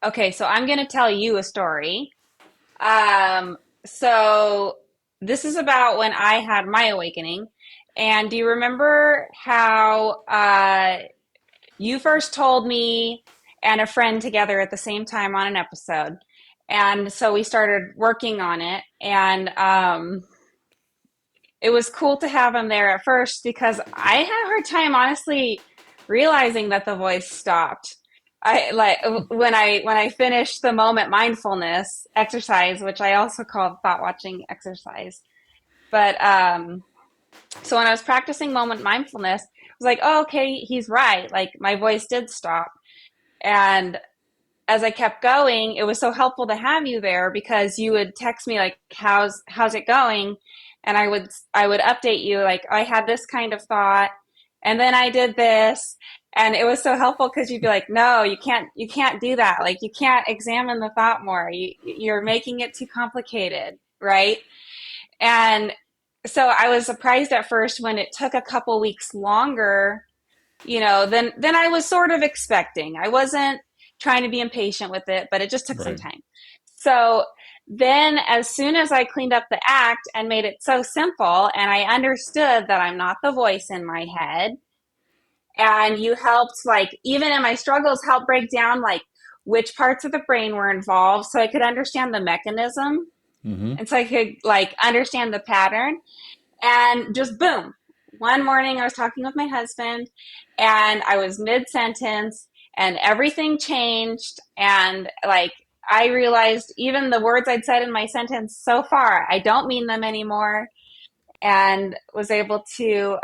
Okay, so I'm going to tell you a story. So this is about when I had my awakening. And do you remember how you first told me and a friend together at the same time on an episode? And so we started working on it. And it was cool to have him there at first because I had a hard time, honestly, realizing that the voice stopped. I like when I finished the moment mindfulness exercise, which I also called thought watching exercise. But so when I was practicing moment mindfulness, I was like, oh, okay, he's right. Like my voice did stop. And as I kept going, it was so helpful to have you there because you would text me like, how's it going? And I would update you like I had this kind of thought and then I did this. And it was so helpful because you'd be like, no, you can't do that. Like you can't examine the thought more. You're making it too complicated, right? And so I was surprised at first when it took a couple weeks longer, than I was sort of expecting. I wasn't trying to be impatient with it, but it just took some Right. time. So then as soon as I cleaned up the act and made it so simple and I understood that I'm not the voice in my head, and you helped, like, even in my struggles, help break down like which parts of the brain were involved so I could understand the mechanism Hmm. and so I could like understand the pattern. And just boom, one morning I was talking with my husband and I was mid sentence and everything changed. And like, I realized even the words I'd said in my sentence so far, I don't mean them anymore. And was able to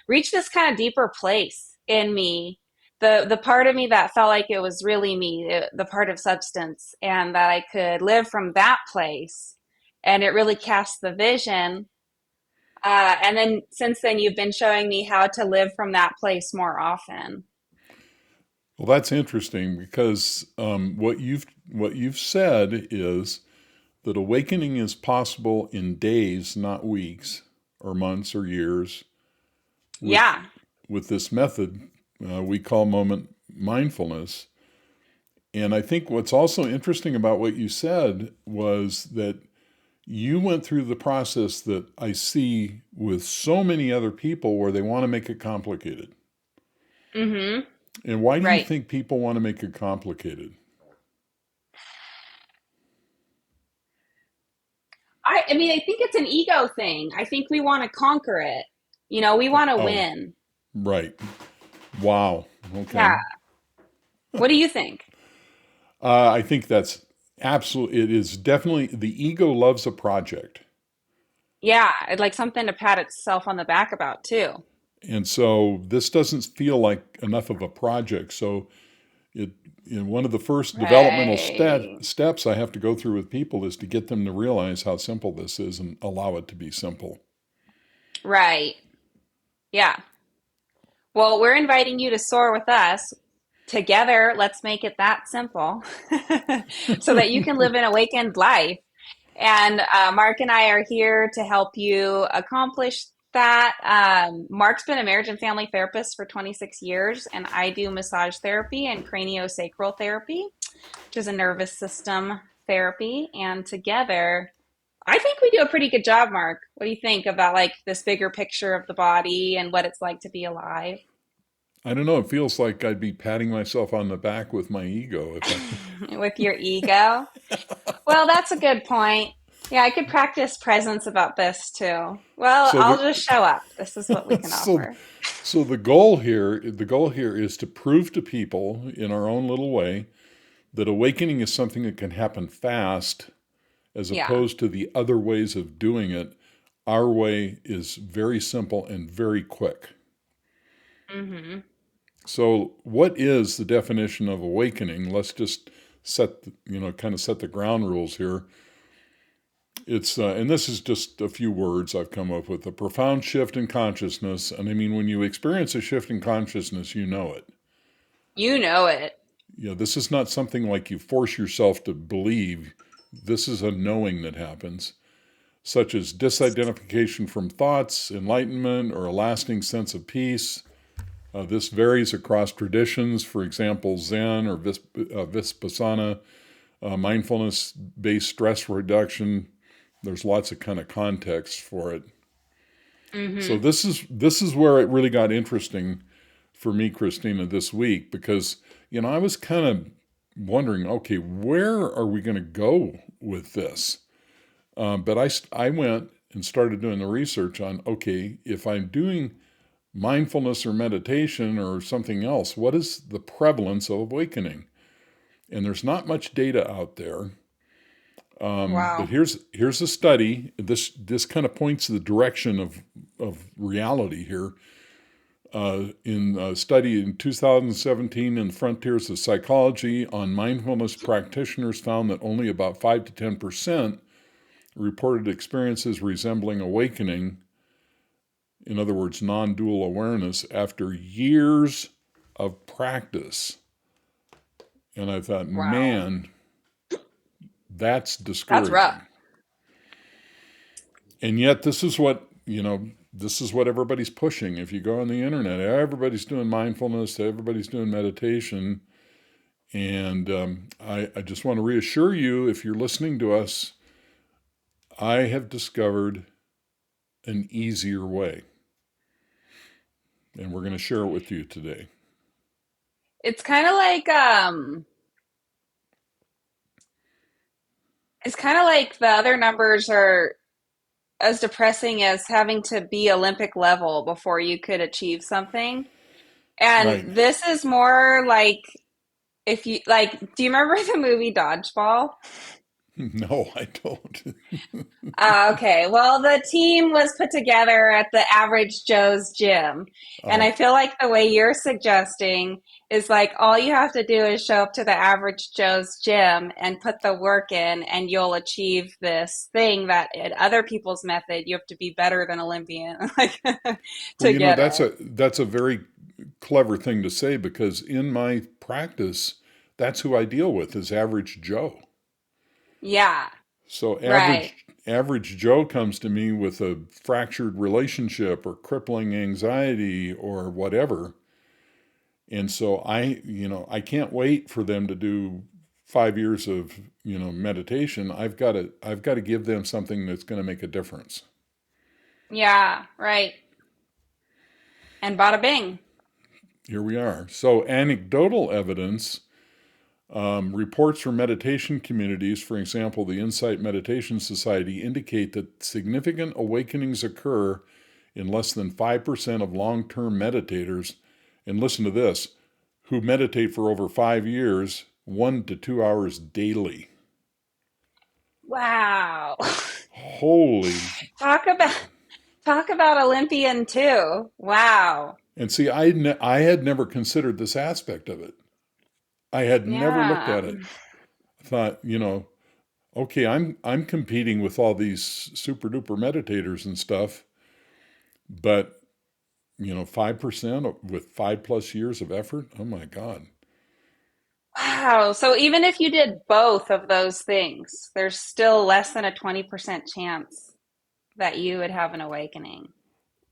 reach this kind of deeper place in me. The part of me that felt like it was really me, the part of substance, and that I could live from that place. And it really cast the vision and then since then, you've been showing me how to live from that place more often. Well, that's interesting because what you've said is that awakening is possible in days, not weeks or months or years, with Yeah, with this method we call moment mindfulness. And I think what's also interesting about what you said was that you went through the process that I see with so many other people where they want to make it complicated. mm-hmm. And why do you Right. think people want to make it complicated? I mean, I think it's an ego thing. I think we want to conquer it. We want to Oh, win. right. Wow. Okay. Yeah. What do you think? I think that's absolutely, it is definitely, the ego loves a project. Yeah, I'd like something to pat itself on the back about too. And so this doesn't feel like enough of a project. So it, one of the first developmental Right. steps I have to go through with people is to get them to realize how simple this is and allow it to be simple. Right. Yeah. Well, we're inviting you to soar with us. Together, let's make it that simple so that you can live an awakened life. And Mark and I are here to help you accomplish that. Mark's been a marriage and family therapist for 26 years, and I do massage therapy and craniosacral therapy, which is a nervous system therapy. And together, I think we do a pretty good job, Mark. What do you think about like this bigger picture of the body and what it's like to be alive I don't know. It feels like I'd be patting myself on the back with my ego if I. with your ego? Well, that's a good point. Yeah, I could practice presence about this too. Well, So I'll the just show up. This is what we can so offer. so the goal here is to prove to people in our own little way that awakening is something that can happen fast as Yeah. opposed to the other ways of doing it. Our way is very simple and very quick. Hmm. So, what is the definition of awakening? Let's just kind of set the ground rules here. And this is just a few words I've come up with: a profound shift in consciousness. And I mean, when you experience a shift in consciousness, you know it. You know it. This is not something like you force yourself to believe. This is a knowing that happens, such as disidentification from thoughts, enlightenment, or a lasting sense of peace. This varies across traditions. For example, Zen or Vipassana, mindfulness-based stress reduction. There's lots of kind of context for it. So Mm-hmm. this is where it really got interesting for me, Christina, this week because I was kind of wondering, okay, where are we going to go with this? But I went and started doing the research on, okay, if I'm doing mindfulness or meditation or something else, what is the prevalence of awakening? And there's not much data out there. But Wow. here's a study. This kind of points the direction of reality here. In a study in 2017 in the Frontiers of Psychology on mindfulness, practitioners found that only about 5 to 10% reported experiences resembling awakening, in other words, non-dual awareness, after years of practice. And I thought, Wow. man, that's That's rough. discouraging. And yet, this is what everybody's pushing. If you go on the internet, everybody's doing mindfulness, everybody's doing meditation. And I just want to reassure you, if you're listening to us, I have discovered an easier way. And we're going to share it with you today. It's kind of like it's kind of like the other numbers are as depressing as having to be Olympic level before you could achieve something. And Right. this is more like if you like, do you remember the movie Dodgeball? No, I don't. Okay. Well, the team was put together at the Average Joe's gym. And Oh, I feel like the way you're suggesting is like all you have to do is show up to the Average Joe's gym and put the work in, and you'll achieve this thing that in other people's method, you have to be better than Olympian like well, to get it. that's a very clever thing to say because in my practice, that's who I deal with is average Joe. Yeah. So Right. average Joe comes to me with a fractured relationship or crippling anxiety or whatever. And so I can't wait for them to do 5 years of, meditation. I've got to give them something that's going to make a difference. Yeah. Right. And bada bing. Here we are. So anecdotal evidence, reports from meditation communities, for example, the Insight Meditation Society, indicate that significant awakenings occur in less than 5% of long term meditators. And listen to this, who meditate for over 5 years, 1 to 2 hours daily. Wow. Holy. Talk about talk about Olympian too. Wow. And see, I had never considered this aspect of it. I had never looked Yeah. at it. I thought, okay, I'm competing with all these super duper meditators and stuff, but 5% with 5 plus years of effort. Oh my God. Wow. So even if you did both of those things, there's still less than a 20% chance that you would have an awakening.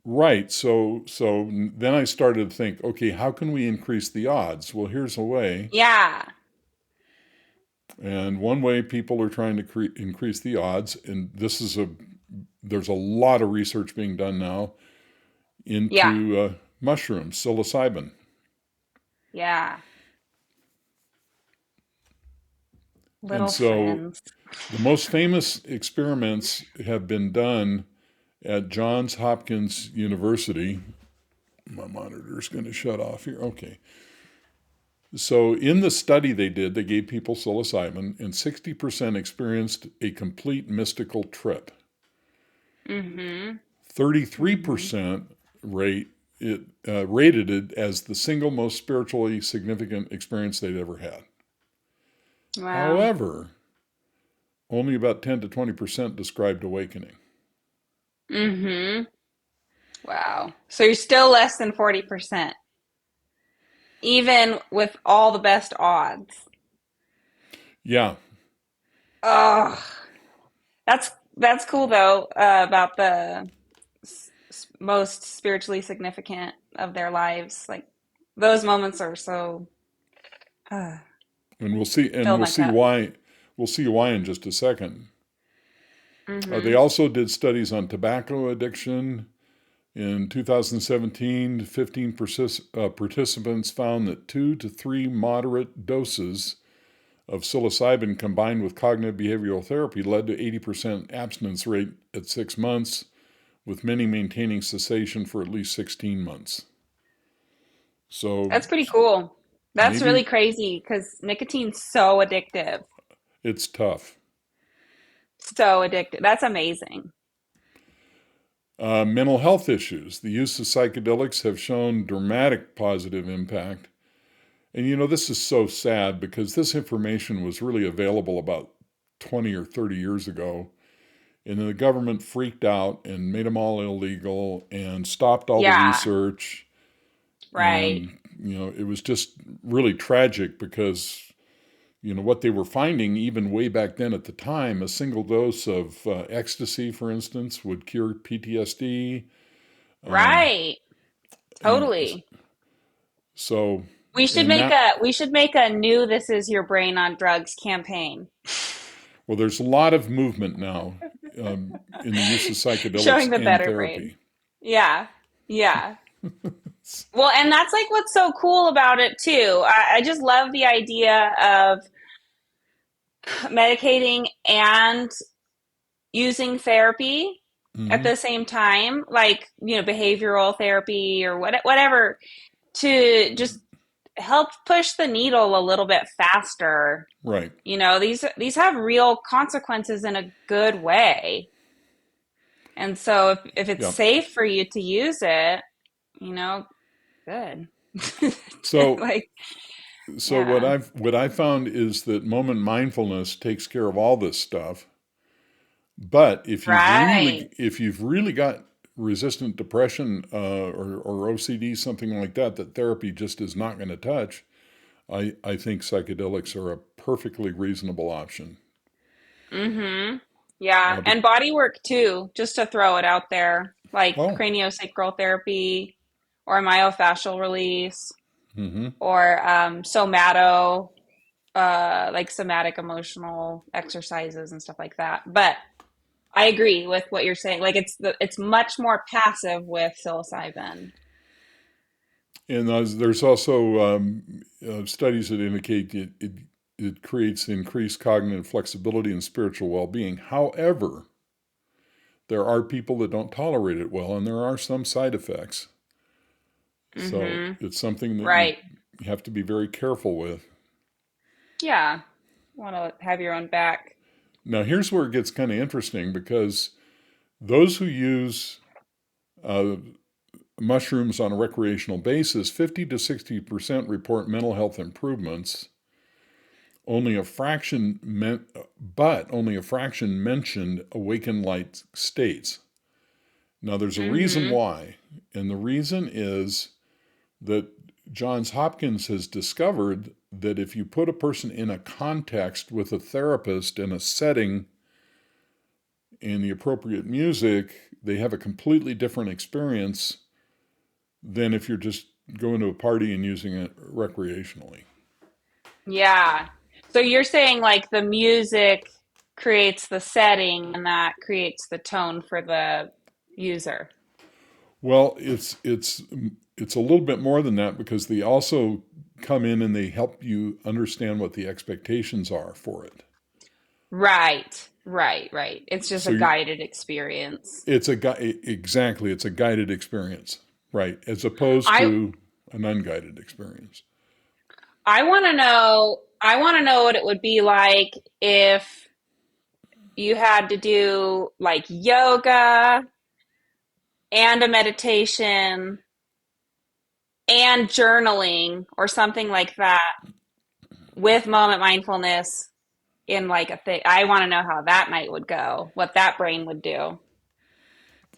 Right. So then I started to think, okay, how can we increase the odds? Well, here's a way. Yeah. And one way people are trying to increase the odds, and there's a lot of research being done now Yeah. into mushrooms, psilocybin. Yeah. And Little so friends. the most famous experiments have been done at Johns Hopkins University. My monitor's going to shut off here. Okay. So in the study they did, they gave people psilocybin, and 60% experienced a complete mystical trip. Mm-hmm. Mm-hmm. 33% rated it as the single most spiritually significant experience they'd ever had. Wow. However, only about 10 to 20% described awakening. Mm-hmm. Wow. So you're still less than 40%, even with all the best odds. Yeah, Oh, that's cool though, about the most spiritually significant of their lives. Like, Those moments are so And fill we'll my see cup. why. We'll see why in just a second. They Mm-hmm. also did studies on tobacco addiction. In 2017, 15 participants found that 2 to 3 moderate doses of psilocybin combined with cognitive behavioral therapy led to 80% abstinence rate at 6 months, with many maintaining cessation for at least 16 months. So That's pretty cool. That's really maybe crazy because nicotine's so addictive. it's tough. So addictive. That's amazing. Mental health issues. The use of psychedelics have shown dramatic positive impact. And this is so sad because this information was really available about 20 or 30 years ago. And then the government freaked out and made them all illegal and stopped all the Yeah, research. right. And, it was just really tragic because, what they were finding, even way back then at the time, a single dose of ecstasy, for instance, would cure PTSD. Um, Right. you know, Totally. so, We should and make now, a new "This Is Your Brain on Drugs" campaign. well, there's a lot of movement now in the use of psychedelics Showing the and better brain. therapy. Yeah. Yeah. Well, and that's like what's so cool about it too. I just love the idea of medicating and using therapy at Hmm. the same time, like, behavioral therapy or whatever, to just help push the needle a little bit faster. Right. These have real consequences in a good way. And so if it's Yeah. safe for you to use it, good. So Like, so yeah. what I found is that moment mindfulness takes care of all this stuff. But Right. if you've really got resistant depression or OCD, something like that, that therapy just is not going to touch, I think psychedelics are a perfectly reasonable option. Mm-hmm. Yeah. But, And body work too, just to throw it out there, like oh, craniosacral therapy or myofascial release mm-hmm. or like somatic emotional exercises and stuff like that. But I agree with what you're saying. Like it's much more passive with psilocybin. And there's also studies that indicate it creates increased cognitive flexibility and spiritual well-being. However, there are people that don't tolerate it well, and there are some side effects. So Mm-hmm. it's something that you Right. have to be very careful with. Yeah. Want to have your own back. Now, here's where it gets kind of interesting because those who use uh, mushrooms on a recreational basis, 50 to 60% report mental health improvements. Only a fraction meant, but only a fraction mentioned awakened light states. Now, there's a reason Mm-hmm. why, and the reason is that Johns Hopkins has discovered that if you put a person in a context with a therapist in a setting and the appropriate music, they have a completely different experience than if you're just going to a party and using it recreationally. Yeah. So you're saying like the music creates the setting and that creates the tone for the user. Well, it's a little bit more than that because they also come in and they help you understand what the expectations are for it. Right. Right, right. It's just a So you, guided experience. it's a exactly it's a guided experience, right? As opposed I to an unguided experience. I want to know what it would be like if you had to do like yoga and a meditation and journaling or something like that with moment mindfulness in like a thing. I want to know how that night would go, what that brain would do.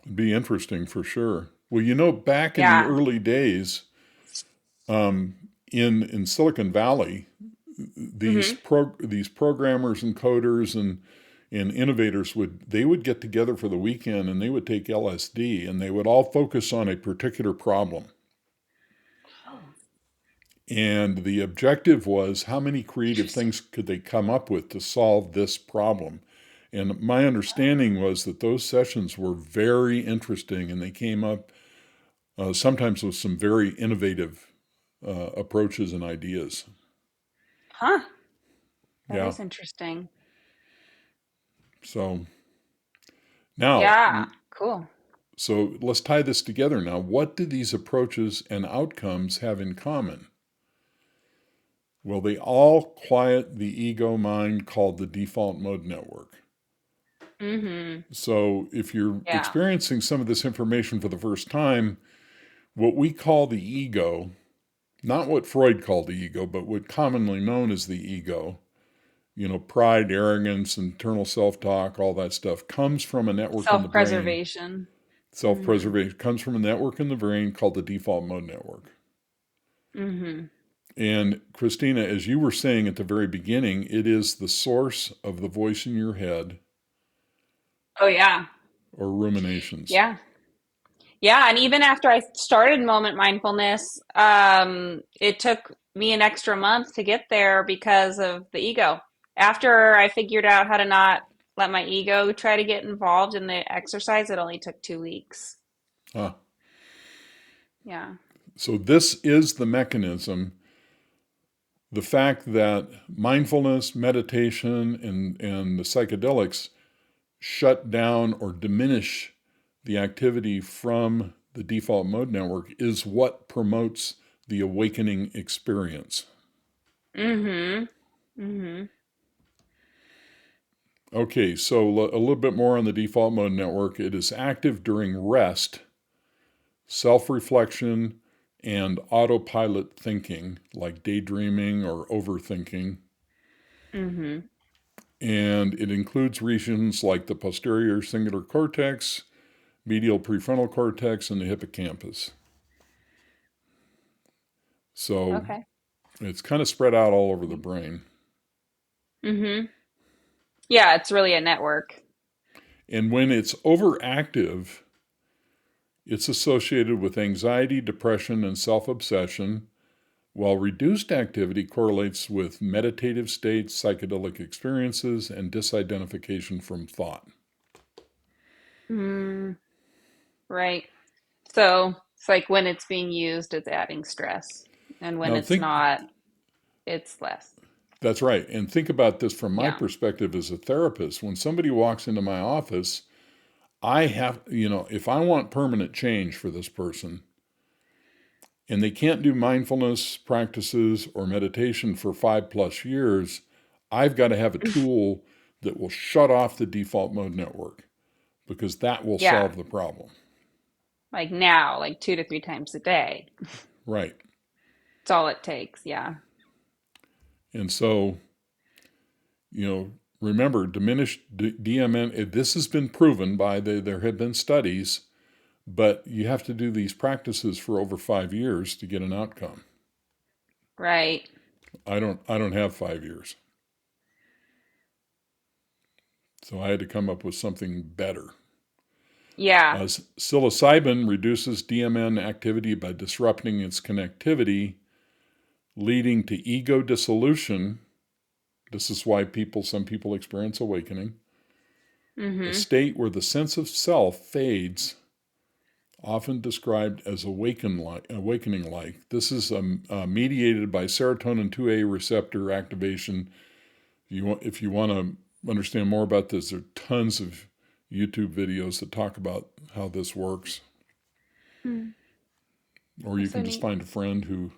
It'd be interesting for sure. Well, back in the Yeah. early days, um, in Silicon Valley, Hmm. these programmers and coders and innovators would get together for the weekend and they would take LSD and they would all focus on a particular problem. And the objective was how many creative Interesting. things could they come up with to solve this problem. And my understanding was that those sessions were very interesting and they came up sometimes with some very innovative approaches and ideas. Huh. That Yeah. is interesting. So now, Yeah. Cool. so let's tie this together now. What do these approaches and outcomes have in common? Well, they all quiet the ego mind called the default mode network. Mm-hmm. So if you're Yeah. experiencing some of this information for the first time, what we call the ego, not what Freud called the ego, but what commonly known as the ego, pride, arrogance, internal self-talk, all that stuff comes from a network in the brain. Self-preservation. Mm-hmm. Self-preservation comes from a network in the brain called the default mode network. Mm-hmm. And Christina, as you were saying at the very beginning, it is the source of the voice in your head Oh yeah. or ruminations. Yeah. Yeah. And even after I started Moment Mindfulness, it took me an extra month to get there because of the ego. After I figured out how to not let my ego try to get involved in the exercise, it only took 2 weeks. Ah, Yeah. so this is the mechanism. The fact that mindfulness, meditation, and the psychedelics shut down or diminish the activity from the default mode network is what promotes the awakening experience. Mm-hmm. Mm-hmm. Okay, so a little bit more on the default mode network. It is active during rest, self reflection, and autopilot thinking, like daydreaming or overthinking. Mm-hmm. And it includes regions like the posterior cingulate cortex, medial prefrontal cortex, and the hippocampus. So Okay. it's kind of spread out all over the brain. Mm-hmm. Yeah, it's really a network. And when it's overactive, it's associated with anxiety, depression, and self obsession, while reduced activity correlates with meditative states, psychedelic experiences, and disidentification from thought. Mm, right. So it's like when it's being used, it's adding stress. And when Now, it's think not, it's less. that's right. And think about this from my Yeah. perspective as a therapist. When somebody walks into my office, I have, if I want permanent change for this person and they can't do mindfulness practices or meditation for 5+ years, I've got to have a tool that will shut off the default mode network because that will Yeah. solve the problem. Like now, like 2 to 3 times a day. Right. It's all it takes. Yeah. And so, remember, diminished DMN, this has been proven there have been studies, but you have to do these practices for over 5 years to get an outcome. Right. I don't have 5 years. So I had to come up with something better. Yeah. Psilocybin reduces DMN activity by disrupting its connectivity, leading to ego dissolution. This is why some people experience awakening, a Mm-hmm. state where the sense of self fades, often described as awakening like. This is mediated by serotonin 2A receptor activation. If you want to understand more about this, there are tons of YouTube videos that talk about how this works. Mm. Or you That's so can just neat. find a friend who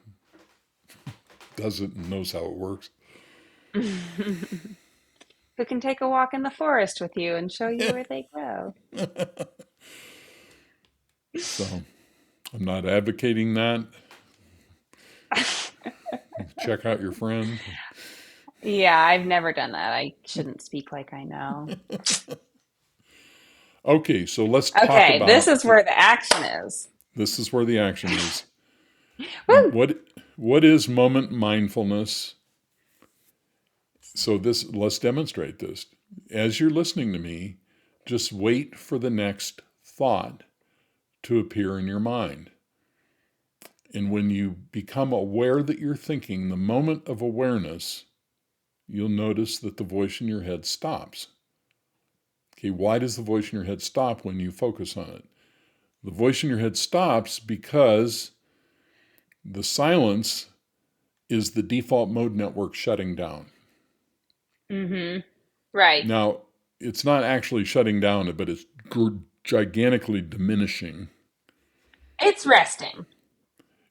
does it and knows how it works. Who can take a walk in the forest with you and show you where they grow? So I'm not advocating that. Check out your friend. Yeah, I've never done that. I shouldn't speak like I know. Okay, so let's talk Okay, this about is where the action is. this is where the action is. Woo! What is moment mindfulness? So let's demonstrate this. As you're listening to me, just wait for the next thought to appear in your mind. And when you become aware that you're thinking, the moment of awareness, you'll notice that the voice in your head stops. Okay, why does the voice in your head stop when you focus on it? The voice in your head stops because the silence is the default mode network shutting down. Mm-hmm. Right. Now, it's not actually shutting down, but it's gigantically diminishing. It's resting.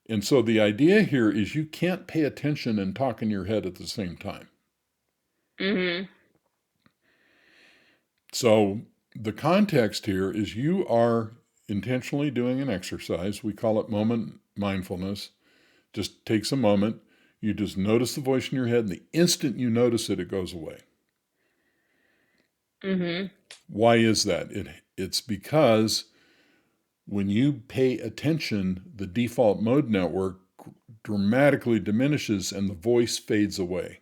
And so the idea here is you can't pay attention and talk in your head at the same time. Mm-hmm. So the context here is you are intentionally doing an exercise. We call it moment mindfulness. Just takes a moment. You just notice the voice in your head, and the instant you notice it, it goes away. Mm-hmm. Why is that? It's because when you pay attention, the default mode network dramatically diminishes and the voice fades away.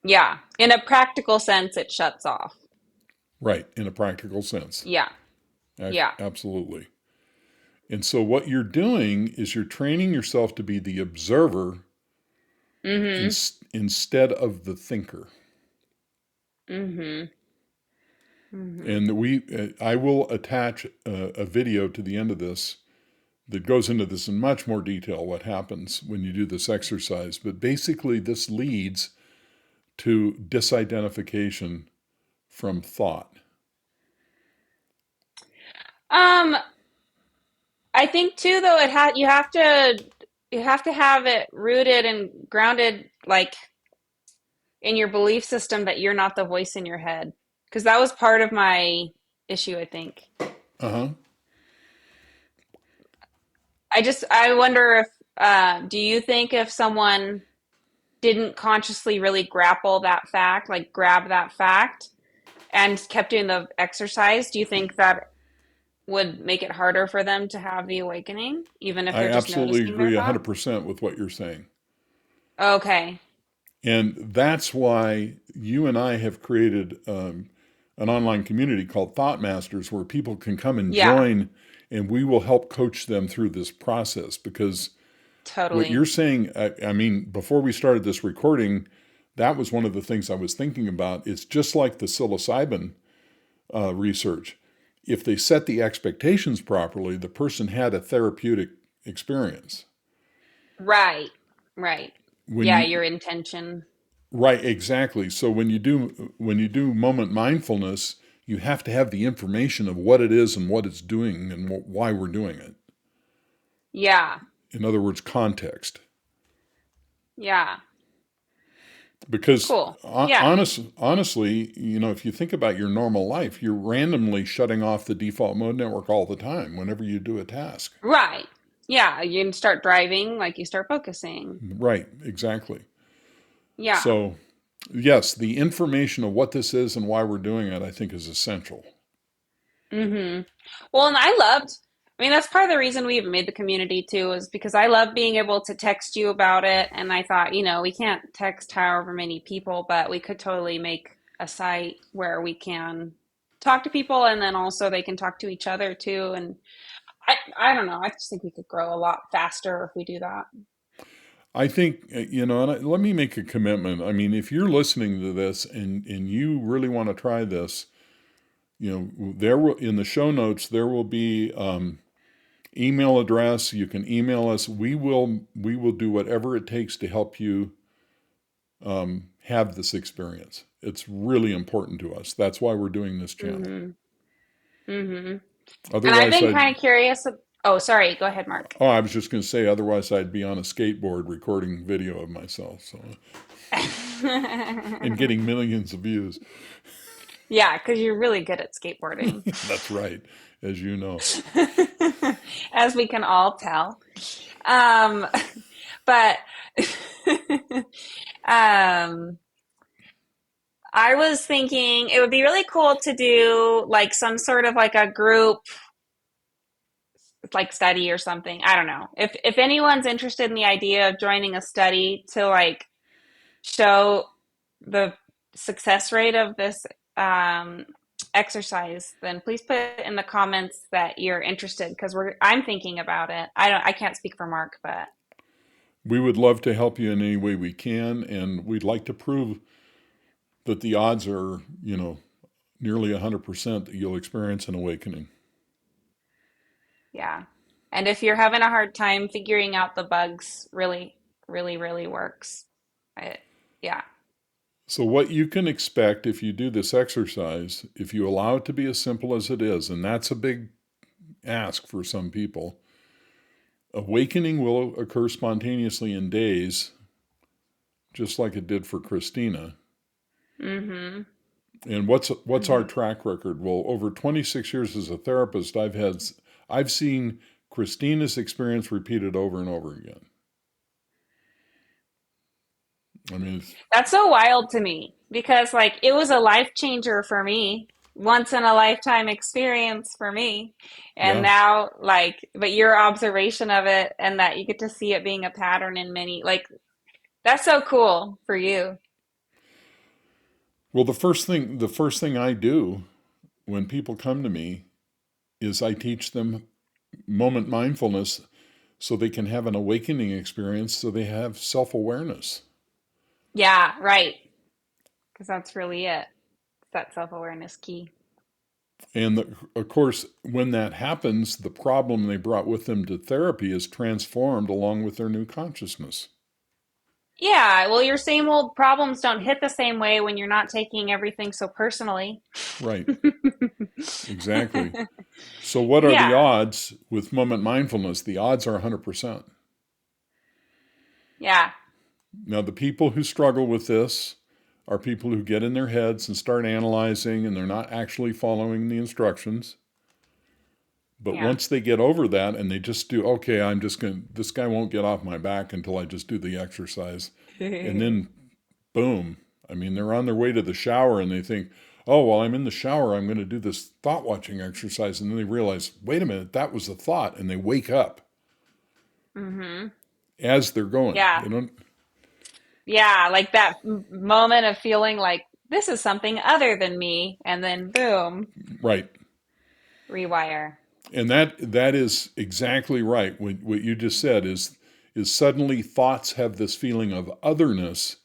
Yeah. In a practical sense, it shuts off. Right, in a practical sense. Yeah. Yeah. Absolutely. And so what you're doing is you're training yourself to be the observer in, Mm-hmm. instead of the thinker. Mm-hmm. Mm-hmm. And I will attach a video to the end of this that goes into this in much more detail, what happens when you do this exercise. But basically, this leads to disidentification from thought. Um, I think too, though, you have to have it rooted and grounded, like in your belief system that you're not the voice in your head. Because that was part of my issue, I think. Uh huh. I wonder if, do you think if someone didn't consciously really grapple that fact, like grab that fact, and kept doing the exercise, do you think that would make it harder for them to have the awakening, even if I they're just absolutely noticing their agree thoughts? 100% with what you're saying. Okay. And that's why you and I have created an online community called Thought Masters where people can come and Yeah, join and we will help coach them through this process. Because what totally. you're saying, I mean, before we started this recording, that was one of the things I was thinking about. It's just like the psilocybin research. If they set the expectations properly, the person had a therapeutic experience. Right. Right. When Yeah, you your intention. Right, exactly. So when you do moment mindfulness, you have to have the information of what it is and what it's doing and why we're doing it. Yeah. In other words, context. Yeah. Because Cool. Yeah. honestly, you know, if you think about your normal life, you're randomly shutting off the default mode network all the time whenever you do a task. Right. Yeah, you can start driving, like you start focusing. Right, exactly. Yeah. So, yes, the information of what this is and why we're doing it, I think, is essential. Mm-hmm. Well, and I mean, that's part of the reason we even made the community too, is because I love being able to text you about it. And I thought, we can't text however many people, but we could totally make a site where we can talk to people and then also they can talk to each other too. And I don't know. I just think we could grow a lot faster if we do that. I think, you know, and let me make a commitment. I mean, if you're listening to this and you really want to try this, you know, in the show notes, there will be email address. You can email us. We will do whatever it takes to help you have this experience. It's really important to us. That's why we're doing this channel. Mm-hmm. Mm-hmm. And I've Otherwise, been kind of curious. Oh, sorry. Go ahead, Mark. I was just going to say, otherwise I'd be on a skateboard recording video of myself. So, and getting millions of views. Yeah, because you're really good at skateboarding. That's right, as you know. As we can all tell. Um, but um, I was thinking it would be really cool to do like some sort of like a group like study or something. I don't know. If anyone's interested in the idea of joining a study to like show the success rate of this exercise, then please put in the comments that you're interested because I'm thinking about it. I can't speak for Mark, but We would love to help you in any way we can, and we'd like to prove that the odds are, nearly 100% that you'll experience an awakening. yeah. And if you're having a hard time figuring out the bugs, really, really, really works. I, yeah. So, what you can expect if you do this exercise, if you allow it to be as simple as it is, and that's a big ask for some people, awakening will occur spontaneously in days, just like it did for Christina. Mm-hmm. And what's our Mm-hmm. track record? Well, over 26 years as a therapist, I've seen Christina's experience repeated over and over again. I mean, That's so wild to me because like it was a life changer for me, once in a lifetime experience for me. And yeah. now like but your observation of it and that you get to see it being a pattern in many like that's so cool for you. Well, the first thing I do when people come to me is I teach them moment mindfulness so they can have an awakening experience, so they have self-awareness. Yeah, right. Because that's really it. It's that self-awareness key. And of course, when that happens, the problem they brought with them to therapy is transformed along with their new consciousness. Yeah, well, your same old problems don't hit the same way when you're not taking everything so personally. Right, exactly. So, what are the Yeah, odds with moment mindfulness? The odds are 100%. yeah, Now, the people who struggle with this are people who get in their heads and start analyzing, and they're not actually following the instructions. But yeah. once they get over that and they just do, okay, this guy won't get off my back until I just do the exercise. And then, boom. I mean, they're on their way to the shower and they think, oh, well, I'm in the shower. I'm going to do this thought watching exercise. And then they realize, wait a minute, that was a thought. And they wake up Mm-hmm. as they're going. Yeah. They don't, Yeah, like that moment of feeling like this is something other than me, and then boom, right. rewire. And that is exactly right. What you just said is suddenly thoughts have this feeling of otherness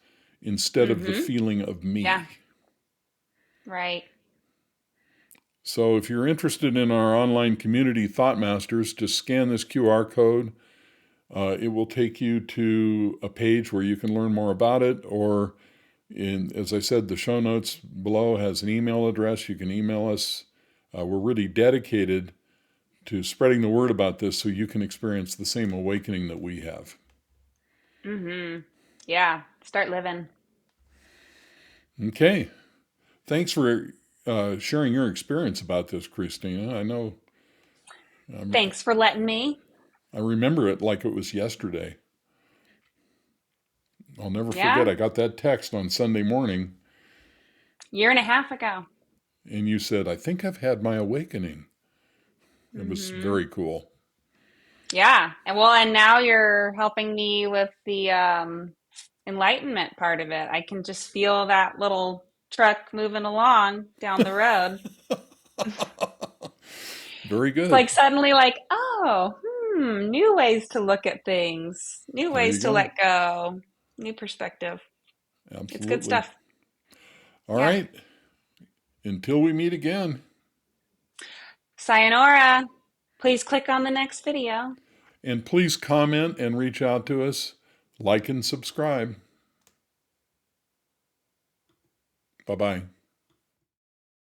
instead of the Mm-hmm. feeling of Yeah, me. right. So if you're interested in our online community Thought Masters, just scan this QR code. It will take you to a page where you can learn more about it, or as I said, the show notes below has an email address. You can email us. We're really dedicated to spreading the word about this so you can experience the same awakening that we have. Mm-hmm. Yeah, start living. Okay. Thanks for sharing your experience about this, Christina. Um, Thanks for letting me. I remember it like it was yesterday. I'll never forget. Yeah, I got that text on Sunday morning, year and a half ago. and you said, I think I've had my awakening. It was Mm-hmm. very cool. Yeah, and well, and now you're helping me with the enlightenment part of it. I can just feel that little truck moving along down the road. Very It's good. like suddenly like, oh, new ways to look at things, new There you ways to go. let go, new perspective. It's good Absolutely. stuff. All Yeah. right. Until we meet again. Sayonara. Please click on the next video. And please comment and reach out to us. Like and subscribe. Bye bye.